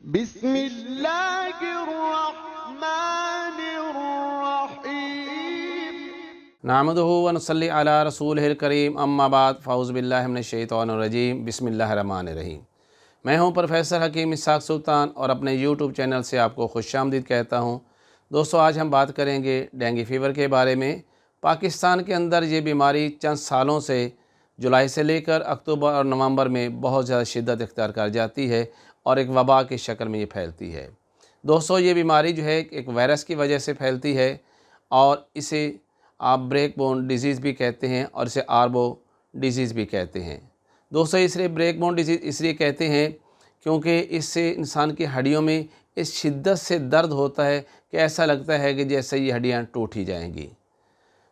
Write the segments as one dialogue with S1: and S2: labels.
S1: बिस्मिल्लाहिर्रहमानिर्रहीम।
S2: नहमदुहु व नसल्ली अला रसूलिहिल करीम, अम्मा बाद, फ़ऊज़ु बिल्लाहि मिनश शैतानिर रजीम, बिस्मिल्लाहिर रहमानिर रहीम। मैं हूं प्रोफेसर हकीम इसहाक़ सुल्तान और अपने यूट्यूब चैनल से आपको खुशामदीद कहता हूं। दोस्तों, आज हम बात करेंगे डेंगू फ़ीवर के बारे में। पाकिस्तान के अंदर ये बीमारी चंद सालों से जुलाई से लेकर अक्टूबर और नवंबर में बहुत ज़्यादा शिद्दत इख्तियार कर जाती है और एक वबा की शक्ल में ये फैलती है। दोस्तों, ये बीमारी जो है एक वायरस की वजह से फैलती है और इसे आप ब्रेक बोन डिजीज़ भी कहते हैं और इसे आर्बो डिजीज़ भी कहते हैं। दोस्तों, इसलिए ब्रेक बोन डिजीज़ इसलिए कहते हैं क्योंकि इससे इंसान की हड्डियों में इस शिद्दत से दर्द होता है कि ऐसा लगता है कि जैसे ये हड्डियाँ टूट ही जाएंगी।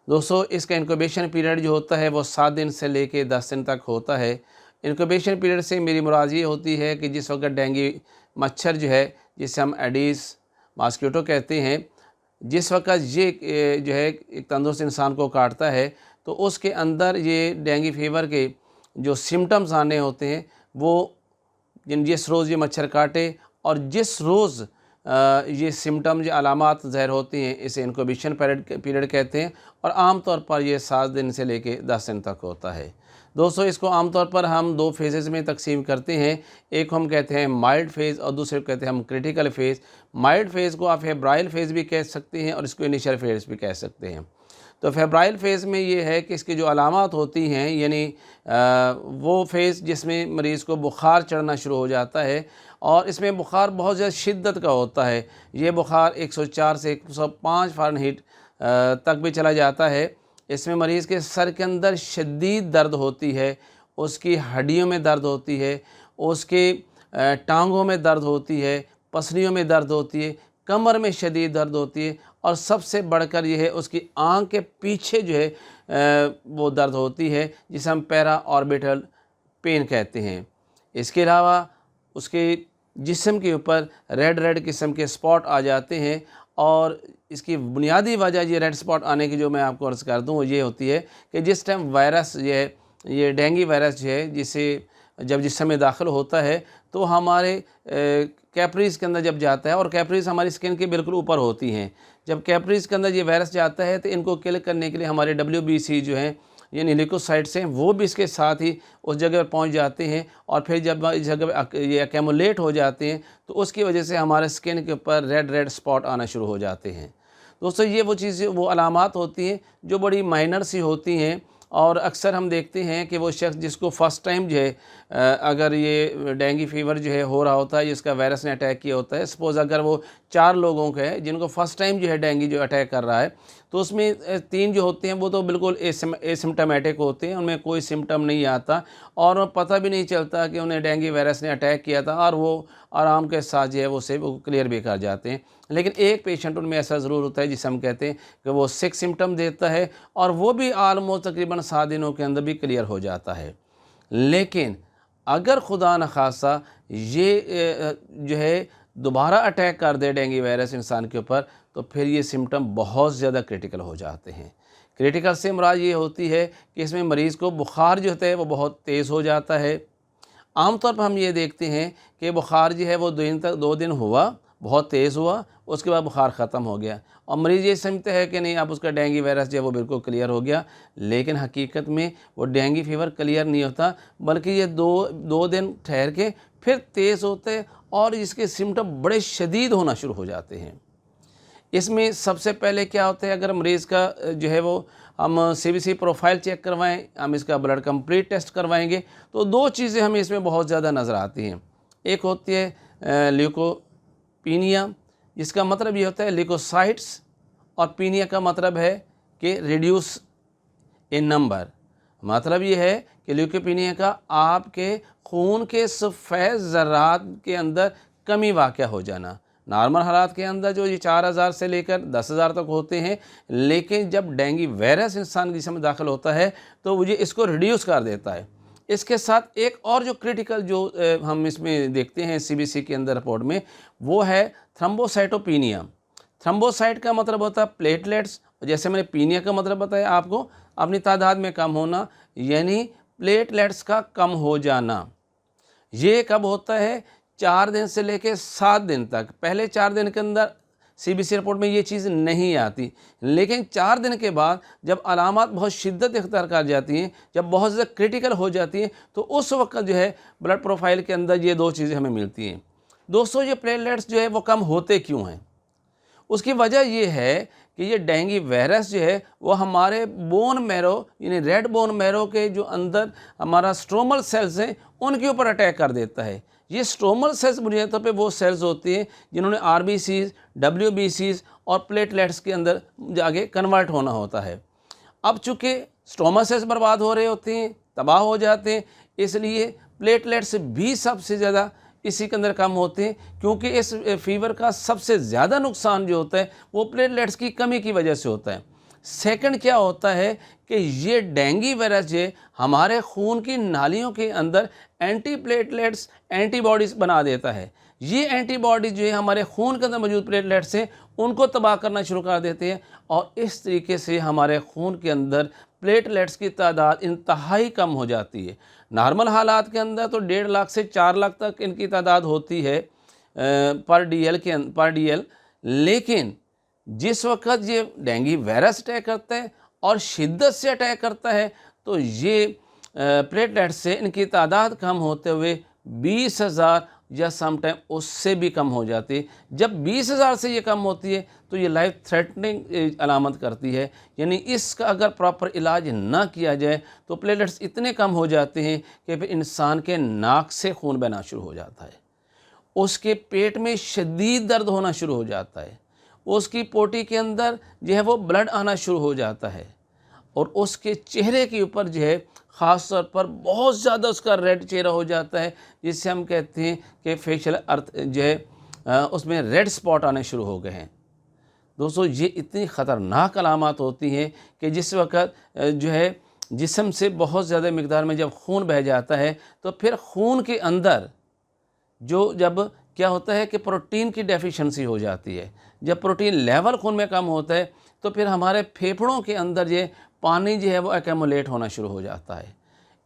S2: दोस्तों, इसका इंक्यूबेशन पीरियड जो होता है वो 7 दिन से लेकर 10 दिन तक होता है। इंक्यूबेशन पीरियड से मेरी मुराद ये होती है कि जिस वक्त डेंगू मच्छर जो है, जिसे हम एडीस मॉस्किटो कहते हैं, जिस वक्त ये जो है एक तंदुरुस्त इंसान को काटता है तो उसके अंदर ये डेंगू फीवर के जो सिम्टम्स आने होते हैं वो जिस रोज़ ये मच्छर काटे और जिस रोज़ ये सिम्टम जो अलामात ज़ाहिर होती हैं, इसे इंक्यूबेशन पीरियड कहते हैं और आम तौर पर ये 7 दिन से लेके 10 दिन तक होता है। दोस्तों, इसको आमतौर पर हम 2 फेजेज़ में तकसीम करते हैं। एक हम कहते हैं माइल्ड फेज़ और दूसरे को कहते हैं हम क्रिटिकल फेज़। माइल्ड फेज़ को आप फेब्राइल फेज़ भी कह सकते हैं और इसको इनिशियल फेज़ भी कह सकते हैं। तो फेब्राइल फेज़ में ये है कि इसकी जो अलामात होती हैं, यानी वो फेज़ जिसमें मरीज़ को बुखार चढ़ना शुरू हो जाता है और इसमें बुखार बहुत ज़्यादा शिद्दत का होता है। ये बुखार 104 से 105 फ़ारेनहीट तक भी चला जाता है। इसमें मरीज़ के सर के अंदर शदीद दर्द होती है, उसकी हड्डियों में दर्द होती है, उसके टांगों में दर्द होती है, पसलियों में दर्द होती है, कमर में शदीद दर्द होती है और सबसे बढ़कर यह है उसकी आँख के पीछे जो है वो दर्द होती है, जिसे हम पैरा ऑर्बिटल पेन कहते हैं। इसके अलावा उसके जिस्म के ऊपर रेड किस्म के स्पॉट आ जाते हैं और इसकी बुनियादी वजह ये रेड स्पॉट आने की जो मैं आपको अर्ज़ कर दूँ वो ये होती है कि जिस टाइम वायरस ये डेंगू वायरस जो है, जिसे जब जिस्म में दाखिल होता है तो हमारे कैपरीज़ के अंदर जब जाता है और कैपरीज़ हमारी स्किन के बिल्कुल ऊपर होती हैं। जब कैपरीज़ के अंदर ये वायरस जाता है तो इनको किल करने के लिए हमारे WBC जो हैं, यानी ल्यूकोसाइट्स हैं, वो भी इसके साथ ही उस जगह पर पहुँच जाते हैं और फिर जब इस जगह पर ये एक्यूमुलेट हो जाते हैं तो उसकी वजह से हमारे स्किन के ऊपर रेड स्पॉट आना शुरू हो जाते हैं। दोस्तों, ये वो चीज़ें, वो अलामात होती हैं जो बड़ी माइनर सी होती हैं और अक्सर हम देखते हैं कि वो शख्स जिसको फ़र्स्ट टाइम जो है अगर ये डेंगू फीवर जो है हो रहा होता है, जिसका वायरस ने अटैक किया होता है, सपोज़ अगर वो 4 लोगों का है जिनको फ़र्स्ट टाइम जो है डेंगू जो अटैक कर रहा है, तो उसमें 3 जो होते हैं वो तो बिल्कुल एसिम्प्टोमेटिक होते हैं, उनमें कोई सिम्टम नहीं आता और पता भी नहीं चलता कि उन्हें डेंगू वायरस ने अटैक किया था और वो आराम के साथ जो है वो क्लियर भी कर जाते हैं। लेकिन एक पेशेंट उनमें ऐसा ज़रूर होता है जिसे हम कहते हैं कि वो 6 सिम्टम देता है और वो भी आलमोस्ट तकरीबन 7 दिनों के अंदर भी क्लियर हो जाता है। लेकिन अगर खुदा न खासा ये जो है दोबारा अटैक कर दे डेंगू वायरस इंसान के ऊपर, तो फिर ये सिम्टम बहुत ज़्यादा क्रिटिकल हो जाते हैं। क्रिटिकल से मुराद ये होती है कि इसमें मरीज़ को बुखार जो होता है वो बहुत तेज़ हो जाता है। आमतौर पर हम ये देखते हैं कि बुखार जो है वो 2 दिन हुआ, बहुत तेज़ हुआ, उसके बाद बुखार ख़त्म हो गया और मरीज़ ये समझता है कि नहीं अब उसका डेंगू वायरस जो है वो बिल्कुल क्लियर हो गया। लेकिन हकीकत में वो डेंगू फीवर क्लियर नहीं होता, बल्कि ये 2 दिन ठहर के फिर तेज़ होते हैं और इसके सिम्टम बड़े शदीद होना शुरू हो जाते हैं। इसमें सबसे पहले क्या होता है, अगर मरीज़ का जो है वो हम CBC प्रोफाइल चेक करवाएं, हम इसका ब्लड कंप्लीट टेस्ट करवाएंगे तो 2 चीज़ें हमें इसमें बहुत ज़्यादा नज़र आती हैं। एक होती है ल्यूकोपीनिया, जिसका मतलब ये होता है ल्यूकोसाइट्स, और पीनिया का मतलब है कि रिड्यूस इन नंबर। मतलब ये है कि ल्यूकोपीनिया का आपके खून के सफ़ेद ज़र्रात के अंदर कमी वाक़या हो जाना। नॉर्मल हालात के अंदर जो ये 4000 से लेकर 10,000 तक होते हैं, लेकिन जब डेंगू वायरस इंसान के जिस्म में दाखिल होता है तो वो ये इसको रिड्यूस कर देता है। इसके साथ एक और जो क्रिटिकल जो हम इसमें देखते हैं CBC के अंदर रिपोर्ट में, वो है थ्रोम्बोसाइटोपिनिया। थ्रोम्बोसाइट का मतलब होता है प्लेटलेट्स, जैसे मैंने पीनिया का मतलब बताया आपको, अपनी तादाद में कम होना, यानी प्लेटलेट्स का कम हो जाना। ये कब होता है? 4 दिन से लेकर 7 दिन तक, पहले 4 दिन के अंदर CBC रिपोर्ट में ये चीज़ नहीं आती, लेकिन 4 दिन के बाद जब अलामात बहुत शिद्दत इख्तियार कर जाती हैं, जब बहुत ज़्यादा क्रिटिकल हो जाती हैं, तो उस वक्त जो है ब्लड प्रोफाइल के अंदर ये 2 चीज़ें हमें मिलती हैं। दोस्तों, ये प्लेटलेट्स जो है वो कम होते क्यों हैं? उसकी वजह ये है कि ये डेंगू वायरस जो है वो हमारे बोन मैरो यानी रेड बोन मैरो के जो अंदर हमारा स्ट्रोमल सेल्स हैं उनके ऊपर अटैक कर देता है। ये स्ट्रोमल सेल्स बुनियादी तौर पे वो सेल्स होती हैं जिन्होंने RBCs, WBCs और प्लेटलेट्स के अंदर आगे कन्वर्ट होना होता है। अब चूँकि स्ट्रोमल सेल्स बर्बाद हो रहे होते हैं, तबाह हो जाते हैं, इसलिए प्लेटलेट्स भी सबसे ज़्यादा इसी के अंदर कम होते हैं, क्योंकि इस फीवर का सबसे ज़्यादा नुकसान जो होता है वो प्लेटलेट्स की कमी की वजह से होता है। सेकंड क्या होता है कि ये डेंगू वायरस जो हमारे खून की नालियों के अंदर एंटी प्लेटलेट्स एंटीबॉडीज़ बना देता है। ये एंटीबॉडीज़ जो है हमारे खून के अंदर मौजूद प्लेटलेट्स हैं उनको तबाह करना शुरू कर देते हैं, और इस तरीके से हमारे खून के अंदर प्लेटलेट्स की तादाद इंतहाई कम हो जाती है। नॉर्मल हालात के अंदर तो 1.5 लाख से 4 लाख तक इनकी तादाद होती है पर DL, लेकिन जिस वक्त ये डेंगू वायरस अटैक करता है और शिद्दत से अटैक करता है तो ये प्लेटलेट्स से इनकी तादाद कम होते हुए 20,000 या समटाइम उससे भी कम हो जाती है। जब 20,000 से ये कम होती है तो ये लाइफ थ्रेटनिंग अलामत करती है, यानी इसका अगर प्रॉपर इलाज ना किया जाए तो प्लेटलेट्स इतने कम हो जाते हैं कि फिर इंसान के नाक से खून बहना शुरू हो जाता है, उसके पेट में शदीद दर्द होना शुरू हो जाता है, उसकी पोटी के अंदर जो है वो ब्लड आना शुरू हो जाता है, और उसके चेहरे के ऊपर जो है ख़ास तौर पर बहुत ज़्यादा उसका रेड चेहरा हो जाता है, जिससे हम कहते हैं कि फेशियल अर्थ जो है उसमें रेड स्पॉट आने शुरू हो गए हैं। दोस्तों, ये इतनी ख़तरनाक अलामत होती हैं कि जिस वक्त जो है जिस्म से बहुत ज़्यादा मिक़दार में जब खून बह जाता है तो फिर खून के अंदर जब क्या होता है कि प्रोटीन की डेफिशिएंसी हो जाती है। जब प्रोटीन लेवल खून में कम होता है तो फिर हमारे फेफड़ों के अंदर ये पानी जो है वो एक्यूमुलेट होना शुरू हो जाता है।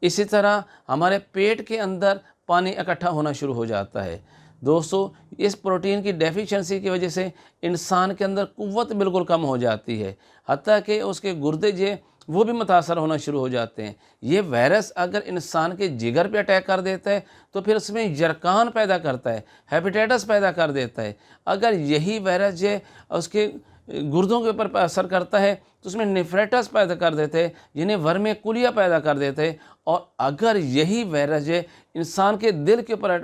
S2: इसी तरह हमारे पेट के अंदर पानी इकट्ठा होना शुरू हो जाता है। दोस्तों, इस प्रोटीन की डेफिशिएंसी की वजह से इंसान के अंदर क़ुव्वत बिल्कुल कम हो जाती है, हत्ता कि उसके गुर्दे जो वो भी मुतासर होना शुरू हो जाते हैं। ये वायरस अगर इंसान के जिगर पे अटैक कर देता है तो फिर उसमें जरकान पैदा करता है, हेपेटाइटिस पैदा कर देता है। अगर यही वायरस जो उसके गुर्दों के ऊपर असर करता है तो उसमें नेफ्राइटिस पैदा कर देते हैं, जिन्हें वर्मिकुलिया पैदा कर देते हैं। और अगर यही वायरस जो इंसान के दिल के ऊपर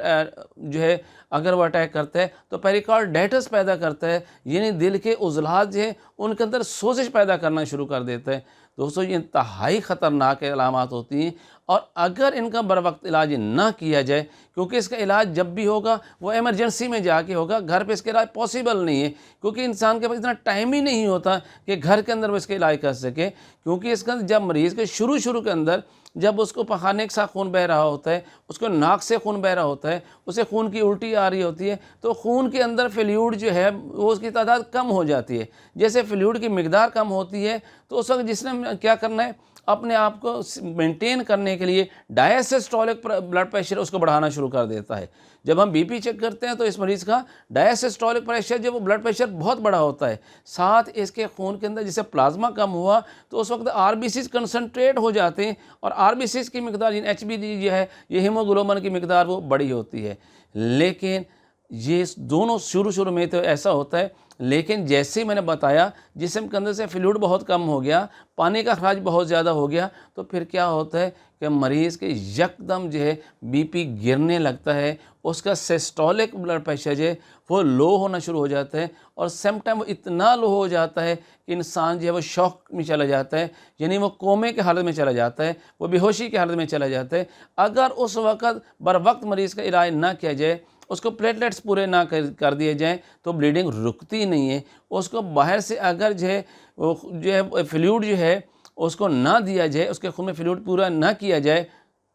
S2: जो है अगर वो अटैक करता है तो पेरिकार्डाइटिस पैदा करता है, यानी दिल के उज़लात जो है उनके अंदर सोजिश पैदा करना शुरू कर देता है। दोस्तों, ये इंतहाई ख़तरनाक अलामात होती हैं, और अगर इनका बर वक्त इलाज ना किया जाए, क्योंकि इसका इलाज जब भी होगा वो इमरजेंसी में जाके होगा, घर पे इसका इलाज पॉसिबल नहीं है, क्योंकि इंसान के पास इतना टाइम ही नहीं होता कि घर के अंदर वो इसका इलाज कर सके। क्योंकि इसका जब मरीज़ के शुरू के अंदर जब उसको पखाने के साथ खून बह रहा होता है, उसको नाक से खून बह रहा होता है, उसे खून की उल्टी आ रही होती है, तो खून के अंदर फ्लूइड जो है वो उसकी तादाद कम हो जाती है। जैसे फ्लूइड की मिकदार कम होती है तो उस वक्त जिसने क्या करना है, अपने आप को मेंटेन करने के लिए डायसिस्टोलिक ब्लड प्रेशर उसको बढ़ाना शुरू कर देता है। जब हम BP चेक करते हैं तो इस मरीज़ का डायसिस्टोलिक प्रेशर जब वो ब्लड प्रेशर बहुत बड़ा होता है, साथ इसके खून के अंदर जैसे प्लाज्मा कम हुआ तो उस वक्त RBCs कंसनट्रेट हो जाते हैं, और RBCs की मिकदार HB जो है ये हीमोग्लोबिन की मिकदार वो बड़ी होती है। लेकिन ये दोनों शुरू में तो ऐसा होता है, लेकिन जैसे ही मैंने बताया जिस्म के अंदर से फ्लूइड बहुत कम हो गया, पानी का अखराज बहुत ज़्यादा हो गया, तो फिर क्या होता है कि मरीज़ के यकदम जो है BP गिरने लगता है, उसका सिस्टोलिक ब्लड प्रेशर जो है वो लो होना शुरू हो जाता है, और समटाइम वो इतना लो हो जाता है कि इंसान जो है वो शॉक में चला जाता है, यानी वो कोमे के हालत में चला जाता है, वो बेहोशी की हालत में चला जाता है। अगर उस वक़्त बर वक्त मरीज़ का इलाज ना किया जाए, उसको प्लेटलेट्स पूरे ना कर दिए जाएँ तो ब्लीडिंग रुकती नहीं है। उसको बाहर से अगर जो है फ्लूइड जो है उसको ना दिया जाए, उसके खून में फ्लूइड पूरा ना किया जाए,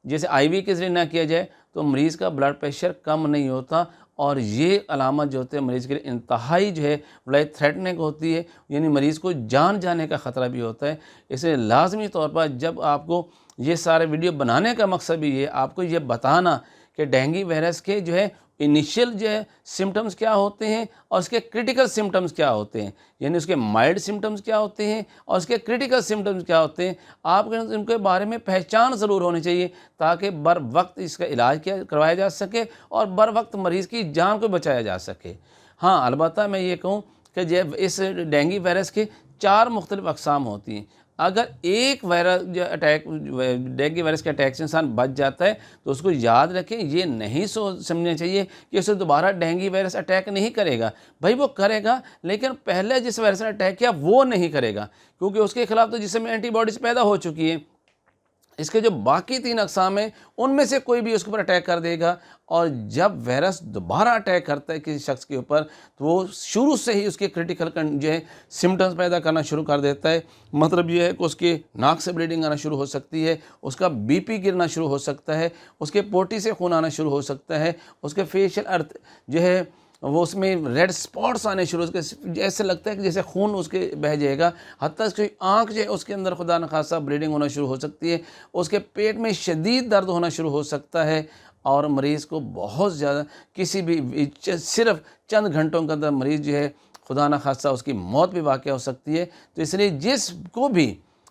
S2: जैसे IV के ज़रिए ना किया जाए, तो मरीज़ का ब्लड प्रेशर कम नहीं होता, और ये अलामत जो होते हैं मरीज़ के लिए इंतहाई जो है लाइफ थ्रेटनिंग होती है, यानी मरीज़ को जान जाने का ख़तरा भी होता है। इसलिए लाजमी तौर पर जब आपको ये सारे वीडियो बनाने का मकसद भी है आपको ये बताना कि डेंगू वायरस के जो है इनिशियल जो है सिम्टम्स क्या होते हैं और उसके क्रिटिकल सिम्टम्स क्या होते हैं, यानी उसके माइल्ड सिम्टम्स क्या होते हैं और उसके क्रिटिकल सिम्टम्स क्या होते हैं, आपको इनके बारे में पहचान ज़रूर होनी चाहिए ताकि बर वक्त इसका इलाज किया करवाया जा सके और बर वक्त मरीज़ की जान को बचाया जा सके। हाँ, अलबत्ता मैं ये कहूँ कि जब इस डेंगू वायरस के 4 मुख्तलिफ़ अक़साम होती हैं। अगर एक वायरस जो अटैक डेंगू वायरस के अटैक से इंसान बच जाता है तो उसको याद रखें, ये नहीं समझना चाहिए कि उसे दोबारा डेंगू वायरस अटैक नहीं करेगा। भाई वो करेगा, लेकिन पहले जिस वायरस ने अटैक किया वो नहीं करेगा, क्योंकि उसके खिलाफ तो जिसमें एंटीबॉडीज़ पैदा हो चुकी है। इसके जो बाकी 3 अक़साम हैं उनमें से कोई भी उसके ऊपर अटैक कर देगा, और जब वायरस दोबारा अटैक करता है किसी शख्स के ऊपर तो वो शुरू से ही उसके क्रिटिकल जो है सिम्टम्स पैदा करना शुरू कर देता है। मतलब ये है कि उसके नाक से ब्लीडिंग आना शुरू हो सकती है, उसका बीपी गिरना शुरू हो सकता है, उसके पोटी से खून आना शुरू हो सकता है, उसके फेशियल अर्थ जो है वो उसमें रेड स्पॉट्स आने शुरू, उसके ऐसे लगता है कि जैसे खून उसके बह जाएगा, हत्ता उसकी आँख जो है उसके अंदर खुदा न खासा ब्लीडिंग होना शुरू हो सकती है, उसके पेट में शदीद दर्द होना शुरू हो सकता है, और मरीज़ को बहुत ज़्यादा किसी भी सिर्फ चंद घंटों के अंदर मरीज़ जो है खुदा न खासा उसकी मौत भी वाक़या हो सकती है। तो इसलिए जिसको भी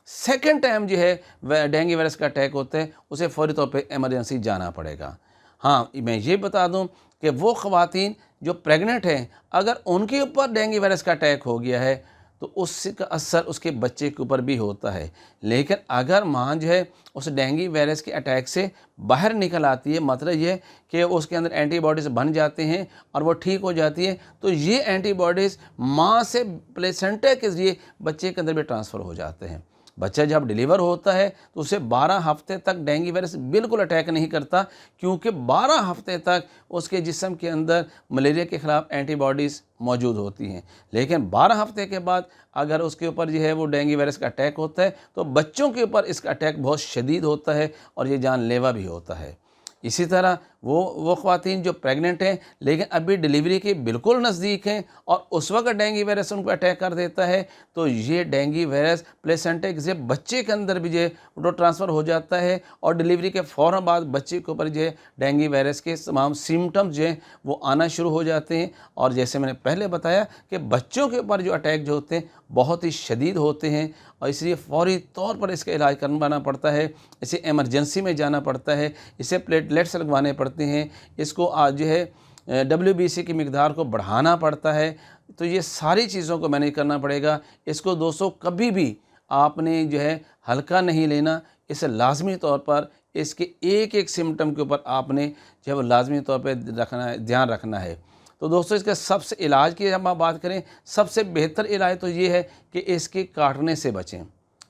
S2: सेकंड टाइम जो है डेंगू वायरस का अटैक होता है उसे फ़ौरी तौर पे इमरजेंसी जाना पड़ेगा। हाँ, मैं ये बता दूं कि वो ख़वातीन जो प्रेग्नेंट हैं, अगर उनके ऊपर डेंगू वायरस का अटैक हो गया है तो उसका असर उसके बच्चे के ऊपर भी होता है। लेकिन अगर माँ जो है उस डेंगू वायरस के अटैक से बाहर निकल आती है, मतलब ये कि उसके अंदर एंटीबॉडीज़ बन जाते हैं और वो ठीक हो जाती है, तो ये एंटीबॉडीज़ माँ से प्लेसेंटा के ज़रिए बच्चे के अंदर भी ट्रांसफ़र हो जाते हैं। बच्चा जब डिलीवर होता है तो उसे 12 हफ्ते तक डेंगू वायरस बिल्कुल अटैक नहीं करता, क्योंकि 12 हफ्ते तक उसके जिस्म के अंदर मलेरिया के ख़िलाफ़ एंटीबॉडीज़ मौजूद होती हैं। लेकिन 12 हफ्ते के बाद अगर उसके ऊपर जो है वो डेंगू वायरस का अटैक होता है तो बच्चों के ऊपर इसका अटैक बहुत शदीद होता है और ये जानलेवा भी होता है। इसी तरह वो ख़वातीन जो प्रेग्नेंट हैं लेकिन अभी डिलीवरी के बिल्कुल नज़दीक हैं और उस वक्त डेंगू वायरस उनको अटैक कर देता है, तो ये डेंगू वायरस प्लेसेंटा से बच्चे के अंदर भी जो है वो ट्रांसफ़र हो जाता है और डिलीवरी के फ़ौरन बाद बच्चे के ऊपर जो है डेंगू वायरस के तमाम सिम्टम्स जो हैं वो आना शुरू हो जाते हैं। और जैसे मैंने पहले बताया कि बच्चों के ऊपर जो अटैक जो होते हैं बहुत ही शदीद होते हैं और इसलिए फ़ौरी तौर पर इसका इलाज करवाना पड़ता है, इसे इमरजेंसी में जाना पड़ता है, इसे प्लेटलेट्स लगवाने पड़ते हैं, इसको आज जो है WBC की मिकदार को बढ़ाना पड़ता है। तो ये सारी चीज़ों को मैनेज करना पड़ेगा। इसको दोस्तों कभी भी आपने जो है हल्का नहीं लेना, इसे लाजमी तौर पर इसके एक एक सिम्टम के ऊपर आपने जो है वो लाजमी तौर पर रखना है, ध्यान रखना है। तो दोस्तों इसका सबसे इलाज की जब आप बात करें, सबसे बेहतर इलाज तो ये है कि इसके काटने से बचें।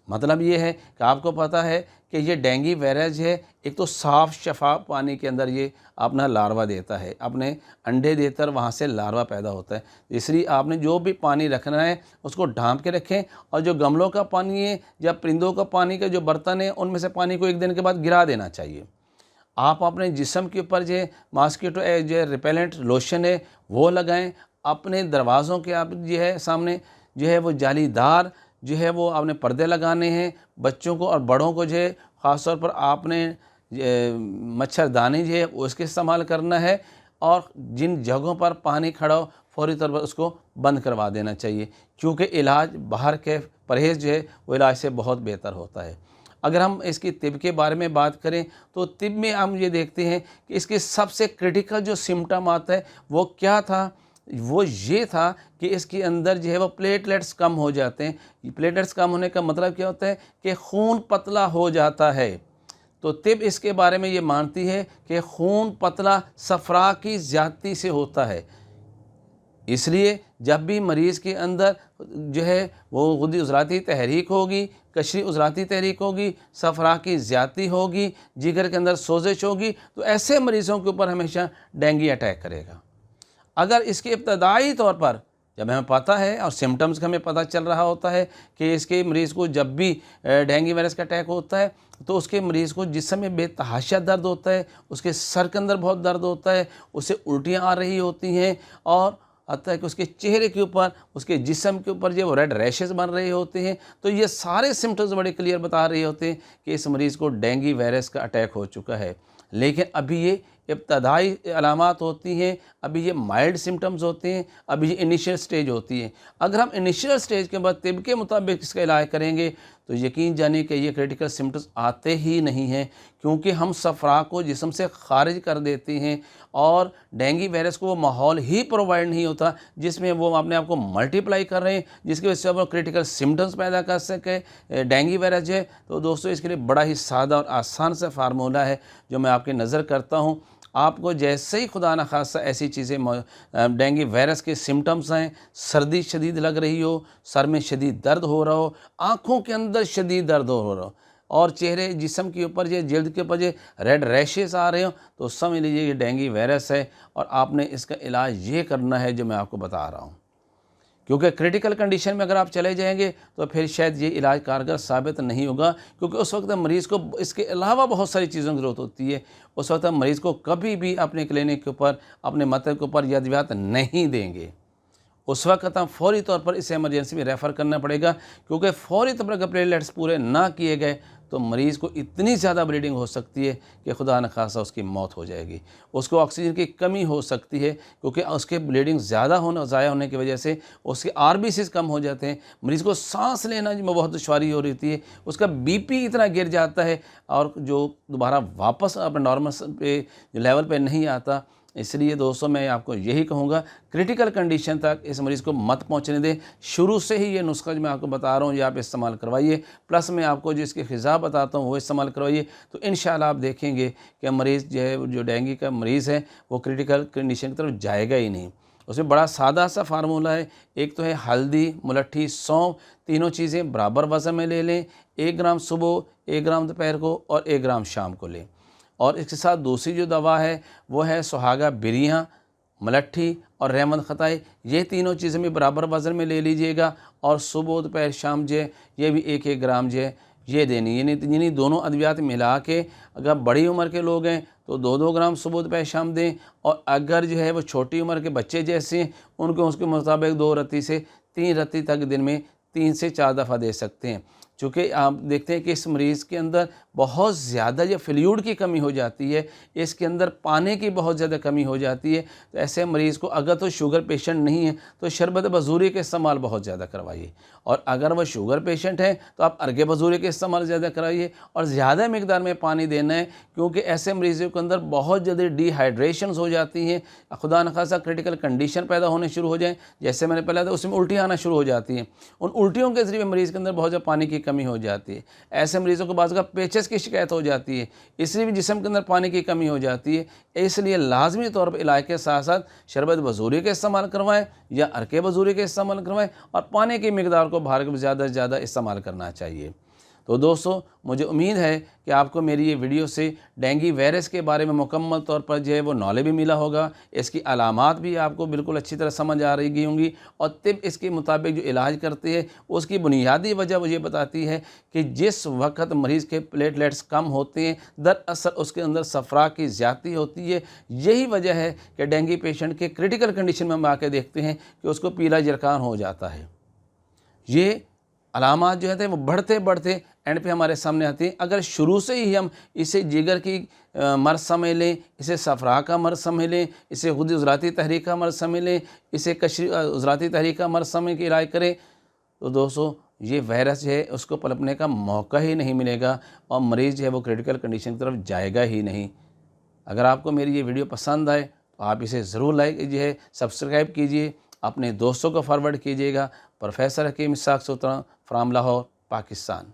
S2: मतलब ये है कि आपको पता है कि ये डेंगू वायरस है, एक तो साफ़ शफाफ पानी के अंदर ये अपना लार्वा देता है, अपने अंडे देकर वहाँ से लार्वा पैदा होता है। इसलिए आपने जो भी पानी रखना है उसको ढाँप के रखें, और जो गमलों का पानी है या परिंदों का पानी का जो बर्तन है उनमें से पानी को 1 दिन के बाद गिरा देना चाहिए। आप अपने जिस्म के ऊपर जो मॉस्किटो जो रिपेलेंट लोशन है वो लगाएं। अपने दरवाज़ों के आप जो है सामने जो है वो जालीदार जो है वो आपने पर्दे लगाने हैं। बच्चों को और बड़ों को जो है ख़ास तौर पर आपने मच्छरदानी जो है उसके इस्तेमाल करना है, और जिन जगहों पर पानी खड़ा हो फ़ौरी तौर पर उसको बंद करवा देना चाहिए, क्योंकि इलाज बाहर के परहेज़ जो है वो इलाज से बहुत बेहतर होता है। अगर हम इसकी तिब के बारे में बात करें तो तिब में हम ये देखते हैं कि इसके सबसे क्रिटिकल जो सिम्टम आता है वो क्या था, वो ये था कि इसके अंदर जो है वो प्लेटलेट्स कम हो जाते हैं। प्लेटलेट्स कम होने का मतलब क्या होता है कि खून पतला हो जाता है। तो तिब इसके बारे में ये मानती है कि खून पतला सफरा की ज़्यादती से होता है। इसलिए जब भी मरीज़ के अंदर जो है वो गुद्दी उज़राती तहरीक होगी, कशरी उज़राती तहरीक होगी, सफरा की ज़्यादती होगी, जिगर के अंदर सोजिश होगी, तो ऐसे मरीज़ों के ऊपर हमेशा डेंगू अटैक करेगा। अगर इसके इब्तदाई तौर पर जब हमें पता है और सिम्टम्स का हमें पता चल रहा होता है कि इसके मरीज़ को जब भी डेंगू वायरस का अटैक होता है तो उसके मरीज़ को जिस्म में बेतहाशा दर्द होता है, उसके सर के अंदर बहुत दर्द होता है, उसे उल्टियाँ आ रही होती हैं, और हत्ता कि उसके चेहरे के ऊपर, उसके जिस्म के ऊपर जो रेड रैशेस बन रहे होते हैं। तो ये सारे सिम्टम्स बड़े क्लियर बता रहे होते हैं कि इस मरीज़ को डेंगू वायरस का अटैक हो चुका है। लेकिन अभी ये इब्तदाई अलामात होती हैं, अभी ये माइल्ड सिम्टम्स होते हैं, अभी ये इनिशियल स्टेज होती है। अगर हम इनिशियल स्टेज के बाद तिब के मुताबिक इसका इलाज करेंगे तो यकीन जानिए कि ये क्रिटिकल सिम्टम्स आते ही नहीं हैं, क्योंकि हम सफ़रा को जिस्म से ख़ारिज कर देते हैं और डेंगू वायरस को वो माहौल ही प्रोवाइड नहीं होता जिसमें वो अपने आप को मल्टीप्लाई कर रहे हैं, जिसकी वजह से वो क्रिटिकल सिम्टम्स पैदा कर सके डेंगू वायरस है। तो दोस्तों इसके लिए बड़ा ही सादा और आसान सा फार्मूला है जो मैं आपकी नज़र करता हूँ। आपको जैसे ही खुदा न खास्ता ऐसी चीज़ें डेंगू वायरस के सिम्टम्स हैं, सर्दी शदीद लग रही हो, सर में शदीद दर्द हो रहा हो, आँखों के अंदर शदीद दर्द हो रहा हो और चेहरे जिस्म के ऊपर जो जल्द के ऊपर जो रेड रैशेस आ रहे हो, तो समझ लीजिए ये डेंगू वायरस है और आपने इसका इलाज ये करना है जो मैं आपको बता रहा हूँ। क्योंकि क्रिटिकल कंडीशन में अगर आप चले जाएंगे तो फिर शायद ये इलाज कारगर साबित नहीं होगा, क्योंकि उस वक्त मरीज़ को इसके अलावा बहुत सारी चीज़ों की ज़रूरत होती है। उस वक्त हम मरीज़ को कभी भी अपने क्लिनिक के ऊपर, अपने मतलब के ऊपर अद्वियात नहीं देंगे। उस वक्त हम फौरी तौर पर इसे इमरजेंसी में रेफ़र करना पड़ेगा, क्योंकि फौरी तौर पर अगर प्लेटलेट्स पूरे ना किए गए तो मरीज़ को इतनी ज़्यादा ब्लीडिंग हो सकती है कि खुदा न खासा उसकी मौत हो जाएगी। उसको ऑक्सीजन की कमी हो सकती है, क्योंकि उसके ब्लीडिंग ज़्यादा ज़ाया होने की वजह से उसके आरबीसीज़ कम हो जाते हैं, मरीज़ को सांस लेना में बहुत दुश्वारी हो रही है, उसका बीपी इतना गिर जाता है और जो दोबारा वापस अपने नॉर्मल पे लेवल पे नहीं आता। इसलिए दोस्तों मैं आपको यही कहूँगा, क्रिटिकल कंडीशन तक इस मरीज़ को मत पहुँचने दें। शुरू से ही ये नुस्खा जो मैं आपको बता रहा हूँ ये आप इस्तेमाल करवाइए, प्लस मैं आपको जो इसकी ग़िज़ा बताता हूँ वो इस्तेमाल करवाइए, तो इंशाल्लाह आप देखेंगे कि मरीज़ जो है, जो डेंगू का मरीज़ है वो क्रिटिकल कंडीशन की तरफ जाएगा ही नहीं। उसमें बड़ा सादा सा फार्मूला है। एक तो है हल्दी, मुलट्ठी, सौंफ, तीनों चीज़ें बराबर वज़न में ले लें। 1 ग्राम सुबह, 1 ग्राम दोपहर को और 1 ग्राम शाम को लें। और इसके साथ दूसरी जो दवा है वो है सुहागा बिरियाँ, मुलट्ठी और रहमत खताई। ये तीनों चीज़ें भी बराबर वज़न में ले लीजिएगा और सुबह दोपहर शाम जो है ये भी 1-1 ग्राम जो है ये देनी। यानी दोनों अद्वियात मिला के अगर बड़ी उम्र के लोग हैं तो 2-2 ग्राम सुबह दोपहर शाम दें, और अगर जो है वो छोटी उम्र के बच्चे जैसे हैं उनको उसके मुताबिक 2 रत्ती से 3 रत्ती तक दिन में 3 से 4 दफ़ा दे सकते हैं। चूँकि आप देखते हैं कि इस मरीज़ के अंदर बहुत ज़्यादा ये फ्लूइड की कमी हो जाती है, इसके अंदर पानी की बहुत ज़्यादा कमी हो जाती है। तो ऐसे मरीज़ को अगर तो शुगर पेशेंट नहीं है तो शरबत बजूरी का इस्तेमाल बहुत ज़्यादा करवाइए, और अगर वह शुगर पेशेंट है तो आप अर्ग बजूरी का इस्तेमाल ज़्यादा कराइए और ज़्यादा मकदार में पानी देना है, क्योंकि ऐसे मरीज़ों के अंदर बहुत ज़्यादा डिहाइड्रेशंस हो जाती हैं। खुदा न खासा क्रिटिकल कंडीशन पैदा होने शुरू हो जाए, जैसे मैंने पहले था उसमें उल्टी आना शुरू हो जाती हैं। उन उल्टियों के ज़रिए मरीज़ के अंदर बहुत ज़्यादा पानी की कमी हो जाती है। ऐसे मरीज़ों को बाज़ का पेचेस की शिकायत हो जाती है, इसलिए भी जिस्म के अंदर पानी की कमी हो जाती है। इसलिए लाजमी तौर पर इलाज के साथ साथ शरबत बजूरी का इस्तेमाल करवाएं या अर्के बजूरी का इस्तेमाल करवाएं, और पानी की मिकदार को बाहर के ज़्यादा से ज़्यादा इस्तेमाल करना चाहिए। तो दोस्तों मुझे उम्मीद है कि आपको मेरी ये वीडियो से डेंगू वायरस के बारे में मुकम्मल तौर पर जो है वो नॉलेज भी मिला होगा, इसकी अलामात भी आपको बिल्कुल अच्छी तरह समझ आ रही होंगी, और तिब इसके मुताबिक जो इलाज करते हैं उसकी बुनियादी वजह मुझे बताती है कि जिस वक्त मरीज़ के प्लेटलेट्स कम होते हैं दरअसल उसके अंदर सफ़रा की ज़्यादती होती है। यही वजह है कि डेंगू पेशेंट के क्रिटिकल कंडीशन में हम आके देखते हैं कि उसको पीला जरखान हो जाता है। ये अलामात जो है वो बढ़ते बढ़ते एंड पे हमारे सामने आती हैं। अगर शुरू से ही हम इसे जिगर की मर्ज़ समझ लें, इसे सफ़रा का मर्ज़ समझ लें, इसे खुद उज़राती तहरीक का मर्ज़ समझ लें, इसे कशरी उज़राती तहरीक का मर्ज़ समझ के इलाज करें, तो दोस्तों ये वायरस जो है उसको पनपने का मौका ही नहीं मिलेगा और मरीज़ जो है वो क्रिटिकल कंडीशन की तरफ जाएगा ही नहीं। अगर आपको मेरी ये वीडियो पसंद आए तो आप इसे ज़रूर लाइक कीजिए, सब्सक्राइब कीजिए, अपने दोस्तों को फॉरवर्ड कीजिएगा। Professor Hakim Ishaq Sultan from Lahore, Pakistan.